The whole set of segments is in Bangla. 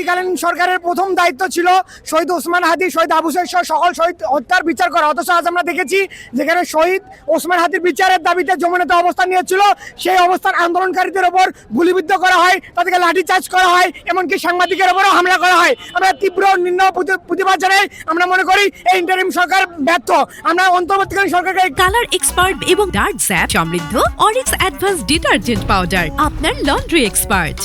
অন্তর্বর্তীকালীন সরকারের প্রথম দায়িত্ব ছিল শহীদ ওসমান হাদি, শহীদ আবু সাঈদ সহ সকল শহীদ হত্যার বিচার করা। অথচ আজ আমরা দেখেছি যেখানে শহীদ ওসমান হাদির বিচারের দাবিতে যমুনাতে অবস্থান নিয়েছিল, সেই অবস্থান আন্দোলনকারীদের ওপর গুলিবিদ্ধ করা হয়, তাদেরকে লাঠিচার্জ করা হয়, এমনকি সাংবাদিকের ওপরও হামলা করা হয়। আমরা তীব্র নিম্ন প্রতিবাদ জানাই। আমরা মনে করি এই ইন্টারিম সরকার ব্যর্থ। আমরা অন্তর্বর্তীকালীন সরকারকে কালার এক্সপার্ট এবং ডার্ক স্যাপ সমৃদ্ধ অরিক্স অ্যাডভান্স ডিটারজেন্ট পাউডার আপনার লন্ড্রি এক্সপার্ট।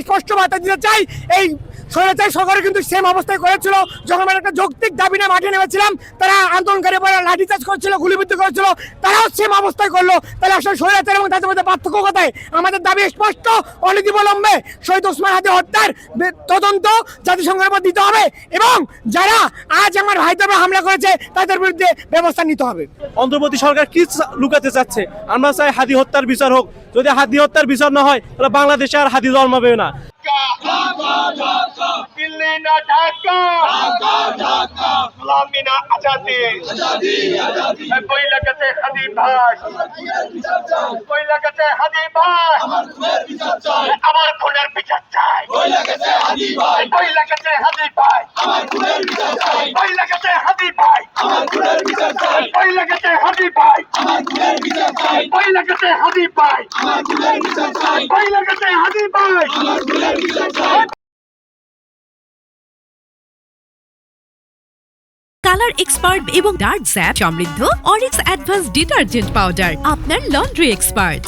স্পষ্ট বার্তা দিতে চাই, এই স্বৈরাচারী সরকার কিন্তু সেম অবস্থায় করেছিল। যখন আমরা একটা যৌক্তিক দাবি নিয়ে মাঠে নেমেছিলাম, তারা আন্দোলনকারী লাঠিচার্জ করছিল, গুলিবিদ্ধ করেছিল, তারাও সেম অবস্থায় করলো। তাহলে আসলে স্বৈরাচার এবং তাদের মধ্যে পার্থক্য কোথায়? আমাদের দাবি স্পষ্ট, অনতিবিলম্বে শহীদ ওসমান হাদি হত্যার তদন্ত জাতিসংঘের উপর দিতে হবে এবং যারা আজ আমার ভাইদের উপর হামলা করেছে তাদের বিরুদ্ধে ব্যবস্থা নিতে হবে। অন্তর্বর্তী সরকার কি লুকাতে চাচ্ছে? আমরা চাই হাদি হত্যার বিচার হোক। যদি হাদি হত্যার বিচার না হয় তাহলে বাংলাদেশে আর হাদি জন্মাবে না। দিল্লি না ঢাকা, গোলামি না আজাদি, কই লাগাতে হাদি ভাই, কই লাগাতে হাদি ভাই, আমার খুনের বিচার চাই, কই লাগাতে হাদি ভাই, কই লাগাতে হাদি ভাই, কই লাগাতে হাদি ভাই, কই লাগাতে হাদি ভাই, কই লাগাতে হাদি ভাই, কই লাগাতে হাদি ভাই। কালার এক্সপার্ট এবং ডার্ক স্যাপ সমৃদ্ধ অরিক্স অ্যাডভান্স ডিটারজেন্ট পাউডার আপনার লন্ড্রি এক্সপার্ট।